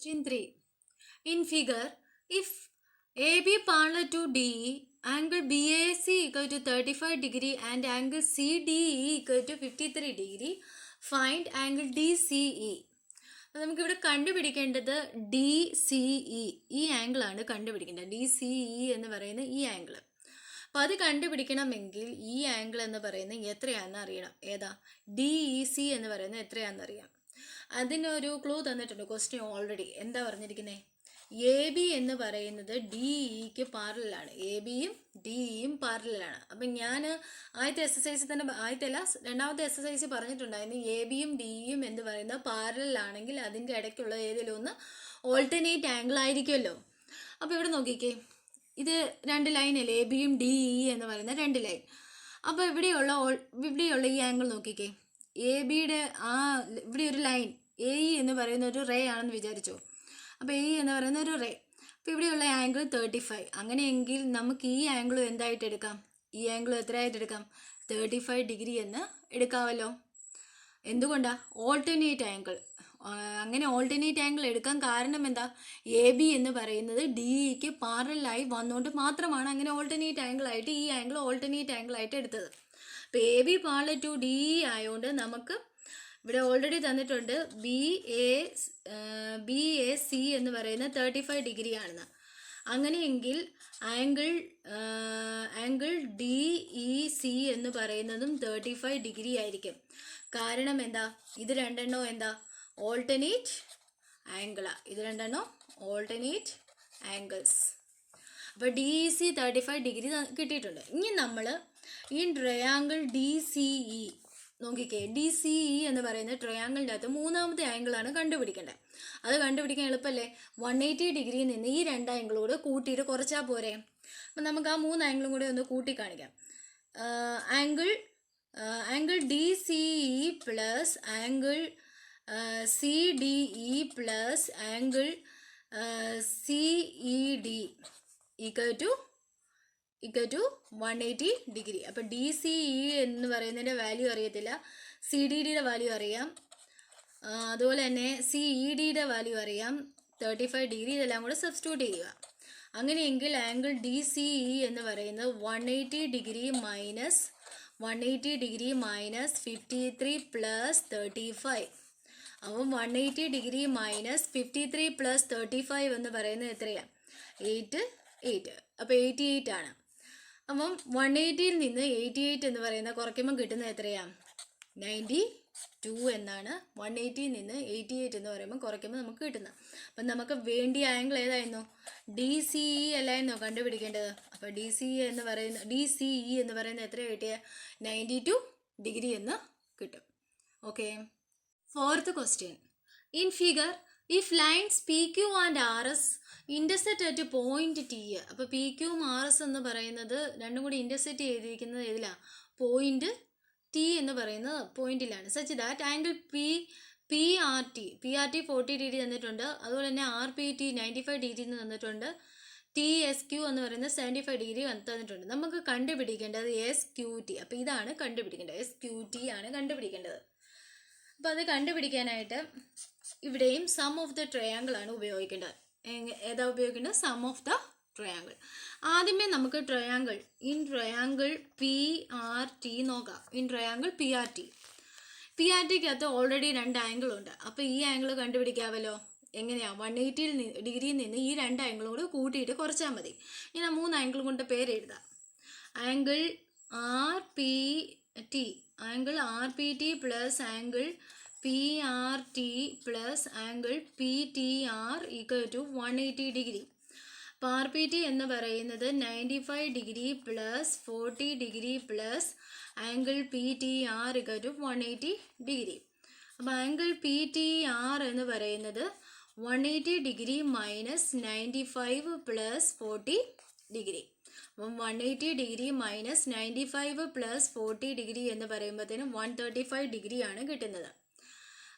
Question 3. In figure, if AB parallel to DE, angle BAC equal to 35 degree and angle CDE equal to 53 degree, find angle DCE. നമുക്കിവിടെ കണ്ടുപിടിക്കേണ്ടത് D C E ഈ ആംഗിളാണ് കണ്ടുപിടിക്കേണ്ടത്. D C E എന്ന് പറയുന്ന ഈ angle. അപ്പോൾ അത് കണ്ടുപിടിക്കണമെങ്കിൽ ഈ ആംഗിൾ എന്ന് പറയുന്നത് എത്രയാണെന്ന് അറിയണം. ഏതാ? ഡി ഇ സി എന്ന് പറയുന്നത് എത്രയാണെന്ന് അറിയാം. അതിനൊരു ക്ലൂ തന്നിട്ടുണ്ട് ക്വസ്റ്റ്യൻ ഓൾറെഡി. എന്താ പറഞ്ഞിരിക്കുന്നത്? എ ബി എന്ന് പറയുന്നത് ഡി ഇക്ക് പാരലാണ്. എ ബിയും ഡി ഇയും പാരലാണ്. അപ്പം ഞാൻ ആദ്യത്തെ എക്സസൈസ് തന്നെ, രണ്ടാമത്തെ എക്സസൈസ് പറഞ്ഞിട്ടുണ്ടായിരുന്നു. എ ബിയും ഡി ഇയും എന്ന് പറയുന്നത് പാരലാണെങ്കിൽ അതിൻ്റെ ഇടയ്ക്കുള്ള ഏതെങ്കിലും ഒന്ന് ഓൾട്ടർനേറ്റ് ആംഗിൾ ആയിരിക്കുമല്ലോ. അപ്പോൾ ഇവിടെ നോക്കിക്കേ, ഇത് രണ്ട് ലൈനല്ലേ, എ ബിയും ഡി ഇ എന്ന് പറയുന്ന രണ്ട് ലൈൻ. അപ്പോൾ ഇവിടെയുള്ള ഈ ആംഗിൾ നോക്കിക്കേ. എ ബിയുടെ ഇവിടെ ഒരു ലൈൻ എ ഇ എന്ന് പറയുന്ന ഒരു റേ ആണെന്ന് വിചാരിച്ചോ. അപ്പോൾ എ എന്ന് പറയുന്ന ഒരു റേ. അപ്പോൾ ഇവിടെയുള്ള ആംഗിൾ 35. അങ്ങനെയെങ്കിൽ നമുക്ക് ഈ ആംഗിളും എന്തായിട്ട് എടുക്കാം? ഈ ആംഗിളും എത്രയായിട്ട് എടുക്കാം? 35 ഡിഗ്രി എന്ന് എടുക്കാമല്ലോ. എന്തുകൊണ്ടാണ്? Alternate angle. അങ്ങനെ ഓൾട്ടർനേറ്റ് ആംഗിൾ എടുക്കാൻ കാരണം എന്താ? എ ബി എന്ന് പറയുന്നത് ഡി ഇക്ക് പാരലായി വന്നുകൊണ്ട് മാത്രമാണ് അങ്ങനെ ഓൾട്ടർനേറ്റ് ആംഗിൾ ആയിട്ട് ഈ ആംഗിൾ ഓൾട്ടർനേറ്റ് ആംഗിൾ ആയിട്ട് എടുത്തത്. അപ്പോൾ A B parallel to D E ആയതുകൊണ്ട് നമുക്ക് ഇവിടെ ഓൾറെഡി തന്നിട്ടുണ്ട് ബി എ സി എന്ന് പറയുന്ന 35 ഡിഗ്രി ആണെന്ന്. അങ്ങനെയെങ്കിൽ ആംഗിൾ ഡി ഇ സി എന്ന് പറയുന്നതും 35 ഡിഗ്രി ആയിരിക്കും. കാരണം എന്താ? ഇത് രണ്ടെണ്ണോ എന്താ? ഓൾട്ടർനേറ്റ് ആംഗിളാണ്. ഇത് രണ്ടെണ്ണോ ഓൾട്ടർനേറ്റ് ആംഗിൾസ്. അപ്പോൾ ഡി ഇ സി 35 ഡിഗ്രി കിട്ടിയിട്ടുണ്ട്. ഇനി നമ്മൾ ഈ ട്രയാങ്കിൾ ഡി സി ഇ നോക്കിക്കേ. ഡി സി ഇ എന്ന് പറയുന്ന ട്രയാങ്കിളിൻ്റെ അകത്ത് മൂന്നാമത്തെ ആംഗിളാണ് കണ്ടുപിടിക്കേണ്ടത്. അത് കണ്ടുപിടിക്കാൻ എളുപ്പമല്ലേ? 180 ഡിഗ്രിയിൽ നിന്ന് ഈ രണ്ട് ആംഗിളും കൂടെ കൂട്ടിയിട്ട് കുറച്ചാൽ പോരെ. അപ്പം നമുക്ക് ആ മൂന്ന് ആംഗിളും കൂടെ ഒന്ന് കൂട്ടി കാണിക്കാം. Angle D C E plus angle C D E plus angle C E D equal to 180 degree. അപ്പോൾ ഡി സി ഇ എന്ന് പറയുന്നതിൻ്റെ വാല്യൂ അറിയത്തില്ല, സി ഡി ഡിയുടെ വാല്യൂ അറിയാം, അതുപോലെ തന്നെ സി ഇ ഡിയുടെ വാല്യൂ അറിയാം, 35 ഡിഗ്രി. ഇതെല്ലാം കൂടെ സബ്സ്റ്റിറ്റ്യൂട്ട് ചെയ്യുക. അങ്ങനെയെങ്കിൽ ആംഗിൾ ഡി സി ഇ എന്ന് പറയുന്നത് 180 ഡിഗ്രി മൈനസ് 53 പ്ലസ് 35. അപ്പം 180 ഡിഗ്രി മൈനസ് 53 പ്ലസ് 35 എന്ന് പറയുന്നത് എത്രയാണ്? 8. അപ്പോൾ 88 ആണ്. അപ്പം 180യിൽ നിന്ന് 88 എന്ന് പറയുന്ന കുറയ്ക്കുമ്പോൾ കിട്ടുന്നത് എത്രയാണ്? 92 എന്നാണ്. 180യിൽ നിന്ന് 88 എന്ന് പറയുമ്പോൾ കുറയ്ക്കുമ്പോൾ നമുക്ക് കിട്ടുന്നത്. അപ്പം നമുക്ക് വേണ്ടിയ ആംഗിൾ ഏതായിരുന്നു? ഡി സി ഇ അല്ലായിരുന്നോ കണ്ടുപിടിക്കേണ്ടത്? അപ്പോൾ ഡി സി ഇ എന്ന് പറയുന്നത് എത്ര കിട്ടിയ? 92 ഡിഗ്രി എന്ന് കിട്ടും. Okay. Fourth question. In figure, if lines P Q and R S intersect at point T. അപ്പോൾ പി ക്യൂവും ആർ എസ് എന്ന് പറയുന്നത് രണ്ടും കൂടി ഇൻ്റർസെക്റ്റ് ചെയ്തിരിക്കുന്നത് ഏതിലാണ്? പോയിന്റ് ടി എന്ന് പറയുന്ന പോയിന്റിലാണ്. Such that angle P R T 40 degree തന്നിട്ടുണ്ട്. അതുപോലെ തന്നെ ആർ പി ടി 95 ഡിഗ്രി എന്ന് തന്നിട്ടുണ്ട്. ടി എസ് ക്യു എന്ന് പറയുന്നത് 75 ഡിഗ്രി തന്നിട്ടുണ്ട്. നമുക്ക് കണ്ടുപിടിക്കേണ്ടത് എസ് ക്യു ടി. അപ്പോൾ ഇതാണ് കണ്ടുപിടിക്കേണ്ടത്. എസ് ക്യു ടി ആണ് കണ്ടുപിടിക്കേണ്ടത്. അപ്പോൾ അത് കണ്ടുപിടിക്കാനായിട്ട് ഇവിടെയും സം ഓഫ് ദ ട്രയാങ്കിൾ ആണ് ഉപയോഗിക്കേണ്ടത്. ഏതാ ഉപയോഗിക്കേണ്ടത്? Sum of the triangle. ആദ്യമേ നമുക്ക് ട്രയാങ്കിൾ പി ആർ ടി നോക്കാം. പി ആർ ടിക്കകത്ത് ഓൾറെഡി രണ്ട് ആംഗിൾ ഉണ്ട്. അപ്പോൾ ഈ ആംഗിൾ കണ്ടുപിടിക്കാമല്ലോ. എങ്ങനെയാണ്? 180 ഡിഗ്രിയിൽ നിന്ന് ഈ രണ്ട് ആംഗിളും കൂടെ കൂട്ടിയിട്ട് കുറച്ചാൽ മതി. ഇങ്ങനെ മൂന്ന് ആംഗിളും കൊണ്ട് പേര് എഴുതാം. Angle R P T plus angle P R T plus angle P T R equal to 180 degree. അപ്പോൾ ആർ പി ടി എന്ന് പറയുന്നത് 95 degree plus 40 degree plus angle P T R equal to 180 degree. അപ്പോൾ angle P T R എന്ന് പറയുന്നത് 180 degree minus 95 plus 40 degree. അപ്പം 180 degree minus 95 plus 40 degree എന്ന് പറയുമ്പോഴത്തേനും 135 ഡിഗ്രിയാണ് കിട്ടുന്നത്.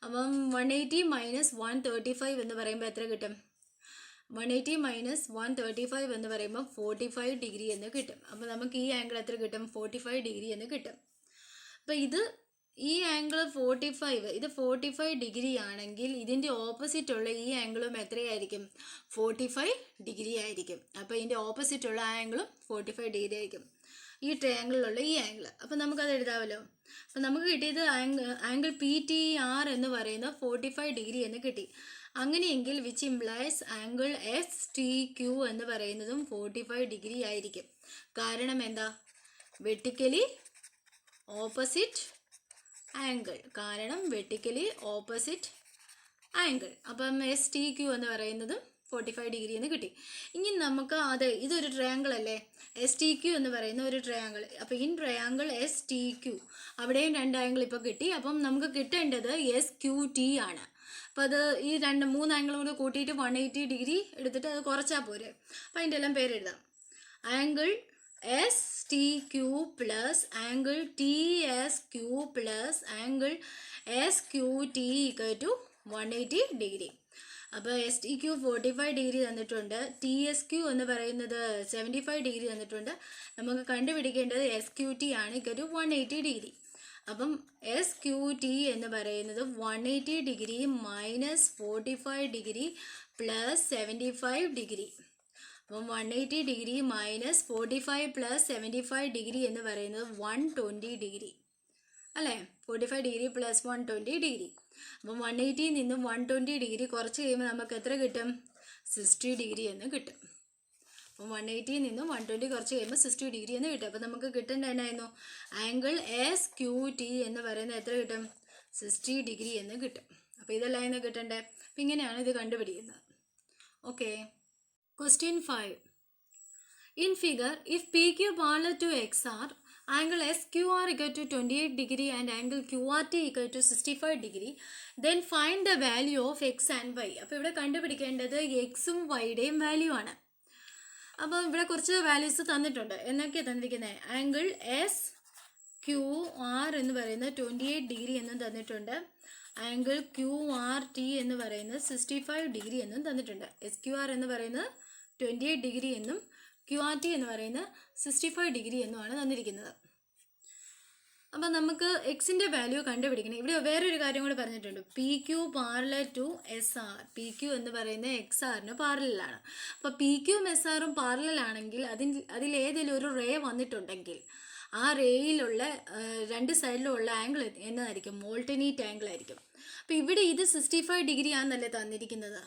അപ്പം 180 മൈനസ് 135 എന്ന് പറയുമ്പോൾ എത്ര കിട്ടും? 180 മൈനസ് 135 എന്ന് പറയുമ്പോൾ 45 ഡിഗ്രി എന്ന് കിട്ടും. അപ്പോൾ നമുക്ക് ഈ ആംഗിൾ എത്ര കിട്ടും? 45 ഡിഗ്രി എന്ന് കിട്ടും. അപ്പോൾ ഇത് ഈ ആംഗിൾ 45, ഇത് 45 ഡിഗ്രി ആണെങ്കിൽ ഇതിൻ്റെ ഓപ്പോസിറ്റുള്ള ഈ ആംഗിളും എത്രയായിരിക്കും? 45 ഡിഗ്രി ആയിരിക്കും. അപ്പോൾ ഇതിൻ്റെ ഓപ്പോസിറ്റുള്ള ആ ആംഗിളും 45 ഡിഗ്രി ആയിരിക്കും, ഈ ട്രയാങ്കിളിലുള്ള ഈ ആംഗിൾ. അപ്പം നമുക്കത് എഴുതാമല്ലോ. അപ്പം നമുക്ക് കിട്ടിയത് ആംഗിൾ PTR എന്ന് പറയുന്നത് 45 ഡിഗ്രി എന്ന് കിട്ടി. അങ്ങനെയെങ്കിൽ വിച്ച് ഇംപ്ലൈസ് ആംഗിൾ STQ എന്ന് പറയുന്നതും 45 ഡിഗ്രി ആയിരിക്കും. കാരണം എന്താ? Vertically opposite angle. കാരണം വെർട്ടിക്കലി ഓപ്പോസിറ്റ് ആംഗിൾ. അപ്പം STQ എന്ന് പറയുന്നതും 45 ഡിഗ്രി എന്ന് കിട്ടി. ഇനി നമുക്ക് ഇതൊരു ട്രയാങ്കിൾ അല്ലേ, STQ എന്ന് പറയുന്ന ഒരു ട്രയാങ്കിൾ. അപ്പോൾ ഇൻ ട്രയാങ്കിൾ STQ അവിടെയും 2 ആംഗിൾ ഇപ്പോൾ കിട്ടി. അപ്പം നമുക്ക് കിട്ടേണ്ടത് SQT ആണ്. അപ്പോൾ അത് ഈ 3 ആംഗിളും കൂടെ കൂട്ടിയിട്ട് 180 ഡിഗ്രി എടുത്തിട്ട് അത് കുറച്ചാൽ പോരെ. അപ്പോൾ അതിൻ്റെ എല്ലാം പേരെഴുതാം. Angle STQ plus angle TSQ plus angle SQT = 180 degree. അപ്പോൾ STQ 45 ഡിഗ്രി തന്നിട്ടുണ്ട്, TSQ എന്ന് പറയുന്നത് 75 ഡിഗ്രി തന്നിട്ടുണ്ട്. നമുക്ക് കണ്ടുപിടിക്കേണ്ടത് SQT ആണ്, = 180 ഡിഗ്രി. അപ്പം SQT എന്ന് പറയുന്നത് 180 degree minus 45 degree plus 75 degree. അപ്പം 180 ഡിഗ്രി മൈനസ് 45 പ്ലസ് 75 ഡിഗ്രി എന്ന് പറയുന്നത് 120 ഡിഗ്രി അല്ലേ? 45 ഡിഗ്രി പ്ലസ് 120 ഡിഗ്രി. അപ്പം 180 നിന്നും 120 ഡിഗ്രി കുറച്ച് കഴിയുമ്പോൾ നമുക്ക് എത്ര കിട്ടും? 60 ഡിഗ്രി എന്ന് കിട്ടും. അപ്പം 180 നിന്നും 120 കുറച്ച് കഴിയുമ്പോൾ 60 ഡിഗ്രി എന്ന് കിട്ടും. അപ്പം നമുക്ക് കിട്ടേണ്ട എന്നായിരുന്നു? ആംഗിൾ SQT എന്ന് പറയുന്നത് എത്ര കിട്ടും? 60 ഡിഗ്രി എന്ന് കിട്ടും. അപ്പോൾ ഇതെല്ലാം ഇന്ന് കിട്ടണ്ടേ? അപ്പം ഇങ്ങനെയാണ് ഇത് കണ്ടുപിടിക്കുന്നത്. Okay. Question 5. In figure, if PQ parallel to XR, angle SQR = 28 degree and angle QRT = 65 degree, then find the value of X and Y. അപ്പോൾ ഇവിടെ കണ്ടുപിടിക്കേണ്ടത് എക്സും വൈയുടെയും വാല്യൂ ആണ്. അപ്പോൾ ഇവിടെ കുറച്ച് വാല്യൂസ് തന്നിട്ടുണ്ട്. എന്നൊക്കെയാണ് തന്നിരിക്കുന്നത്? ആംഗിൾ SQR എന്ന് പറയുന്നത് 28 ഡിഗ്രി എന്നും തന്നിട്ടുണ്ട്. ആംഗിൾ QRT എന്ന് പറയുന്നത് 65 ഡിഗ്രി എന്നും തന്നിട്ടുണ്ട്. SQR എന്ന് പറയുന്നത് 28 ഡിഗ്രി എന്നും QRT എന്ന് പറയുന്നത് 65 ഡിഗ്രി എന്നുമാണ് തന്നിരിക്കുന്നത്. അപ്പം നമുക്ക് എക്സിൻ്റെ വാല്യൂ കണ്ടുപിടിക്കണം. ഇവിടെ വേറൊരു കാര്യം കൂടി പറഞ്ഞിട്ടുണ്ട്. PQ parallel to SR. PQ എന്ന് പറയുന്നത് XRന് പാരലാണ്. അപ്പോൾ PQയും SRും പാരലാണെങ്കിൽ അതിലേതെങ്കിലും ഒരു റേ വന്നിട്ടുണ്ടെങ്കിൽ ആ റേയിലുള്ള 2 സൈഡിലുള്ള ആംഗിൾ എന്നതായിരിക്കും? ഓൾട്ടർനേറ്റ് ആംഗിൾ ആയിരിക്കും. അപ്പോൾ ഇവിടെ ഇത് 65 ഡിഗ്രി ആണെന്നല്ലേ തന്നിരിക്കുന്നത്?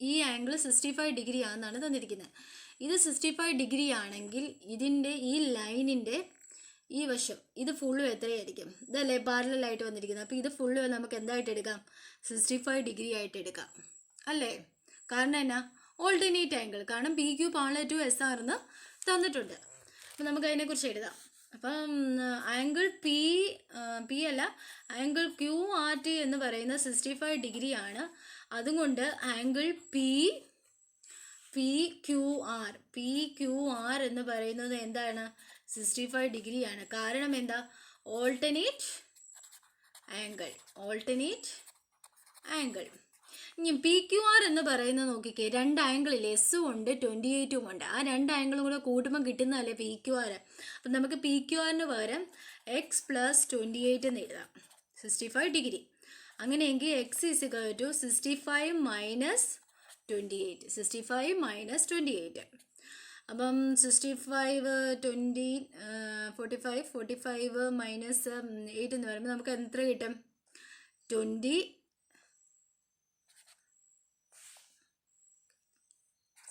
ഈ ആംഗിൾ 65 ഡിഗ്രി ആണെന്നാണ് തന്നിരിക്കുന്നത്. ഇത് 65 ഡിഗ്രി ആണെങ്കിൽ ഇതിൻ്റെ ഈ ലൈനിൻ്റെ ഈ വശം ഇത് ഫുള്ളും എത്രയായിരിക്കും? ഇതല്ലേ പാരലായിട്ട് വന്നിരിക്കുന്നത്. അപ്പോൾ ഇത് ഫുള്ള് നമുക്ക് എന്തായിട്ട് എടുക്കാം? 65 ഡിഗ്രി ആയിട്ട് എടുക്കാം അല്ലേ? കാരണം എന്നാ? Alternate angle. കാരണം PQ പാരലൽ ടു SR എന്ന് തന്നിട്ടുണ്ട്. അപ്പം നമുക്ക് അതിനെക്കുറിച്ച് എഴുതാം. അപ്പം ആംഗിൾ ആംഗിൾ QRT എന്ന് പറയുന്നത് 65 ഡിഗ്രി ആണ്. അതുകൊണ്ട് ആംഗിൾ PQR എന്ന് പറയുന്നത് എന്താണ്? 65 ഡിഗ്രി ആണ്. കാരണം എന്താ? Alternate angle. ഇനി PQR എന്ന് പറയുന്നത് നോക്കിക്കേ, 2 ആംഗിളിൽ എസ്സും ഉണ്ട് 28ഉം ഉണ്ട്. ആ 2 ആംഗിളും കൂടെ കൂട്ടുമ്പോൾ കിട്ടുന്നതല്ലേ PQR. അപ്പം നമുക്ക് PQRന് പകരം X + 28 എന്ന് എഴുതാം. 65 ഡിഗ്രി. അങ്ങനെയെങ്കിൽ X = 65 മൈനസ് 28. 65 മൈനസ് 28. അപ്പം 65 20 45 മൈനസ് 8 എന്ന് പറയുമ്പോൾ നമുക്ക് എത്ര കിട്ടും?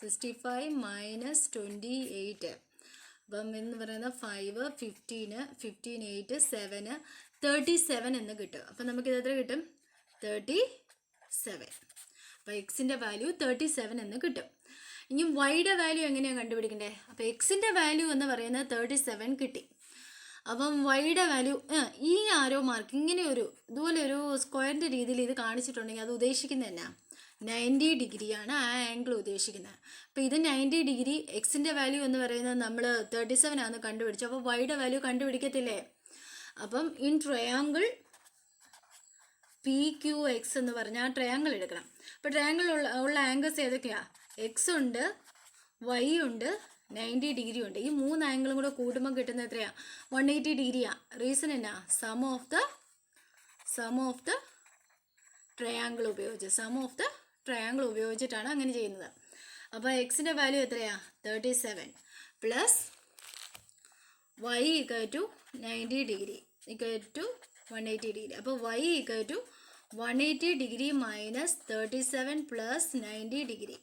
65 മൈനസ് 28. അപ്പം എന്ന് പറയുന്നത് 5 15 8 7 37 എന്ന് കിട്ടും. അപ്പം നമുക്കിത് എത്ര കിട്ടും? 37. അപ്പോൾ എക്സിൻ്റെ വാല്യൂ 37 എന്ന് കിട്ടും. ഇനി വൈയുടെ വാല്യൂ എങ്ങനെയാണ് കണ്ടുപിടിക്കണ്ടേ? അപ്പോൾ എക്സിൻ്റെ വാല്യൂ എന്ന് പറയുന്നത് 37 കിട്ടി. അപ്പം വൈയുടെ വാല്യൂ ഈ ആരോ മാർക്ക് ഇങ്ങനെ ഇതുപോലെ ഒരു സ്ക്വയറിൻ്റെ രീതിയിൽ ഇത് കാണിച്ചിട്ടുണ്ടെങ്കിൽ അത് ഉദ്ദേശിക്കുന്നത് എന്നാ? 90 ഡിഗ്രിയാണ് ആ ആംഗിൾ ഉദ്ദേശിക്കുന്നത്. അപ്പോൾ ഇത് 90 ഡിഗ്രി. എക്സിൻ്റെ വാല്യൂ എന്ന് പറയുന്നത് നമ്മൾ 37 ആണെന്ന് കണ്ടുപിടിച്ചു. അപ്പോൾ വൈയുടെ വാല്യൂ കണ്ടുപിടിക്കത്തില്ലേ? അപ്പം ഇൻ ട്രയാങ്കിൾ PQX എന്ന് പറഞ്ഞാൽ ആ ട്രയാങ്കിൾ എടുക്കണം. അപ്പോൾ ട്രയാങ്കിൾ ഉള്ള ആംഗിൾസ് ഏതൊക്കെയാണ്? എക്സ് ഉണ്ട്, വൈ ഉണ്ട്, 90 ഡിഗ്രി ഉണ്ട്. ഈ 3 ആംഗിളും കൂടെ കൂട്ടുമ്പോൾ കിട്ടുന്ന എത്രയാണ്? 180 ഡിഗ്രിയാണ്. റീസൺ എന്നാ? Sum of the sum of the triangle ഉപയോഗിച്ചിട്ടാണ് അങ്ങനെ ചെയ്യുന്നത്. അപ്പോൾ എക്സിൻ്റെ വാല്യൂ എത്രയാണ്? 37 plus y equal to 90 degree equal to 180 degree. അപ്പോൾ y equal to 180 degree minus 37 plus 90 degree.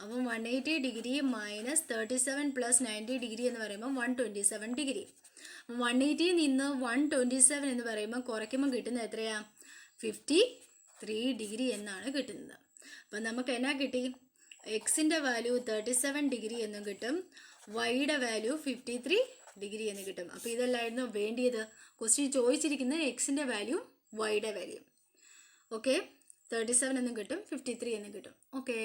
അപ്പം 180 ഡിഗ്രി മൈനസ് 37 പ്ലസ് 90 ഡിഗ്രി എന്ന് പറയുമ്പോൾ 127 ഡിഗ്രി. 180 നിന്ന് 127 എന്ന് പറയുമ്പോൾ കുറയ്ക്കുമ്പോൾ കിട്ടുന്നത് എത്രയാണ്? 53 ഡിഗ്രി എന്നാണ് കിട്ടുന്നത്. അപ്പം നമുക്ക് എന്നാ കിട്ടി? എക്സിൻ്റെ വാല്യൂ 37 ഡിഗ്രി എന്നും കിട്ടും, വൈയുടെ വാല്യൂ 53 ഡിഗ്രി എന്ന് കിട്ടും. അപ്പോൾ ഇതല്ലായിരുന്നു വേണ്ടിയത്. ക്വസ്റ്റ്യൻ ചോദിച്ചിരിക്കുന്ന എക്സിൻ്റെ വാല്യൂ വൈയുടെ വാല്യൂ. ഓക്കെ, 37 എന്നും കിട്ടും, 53 എന്നും കിട്ടും. ഓക്കെ.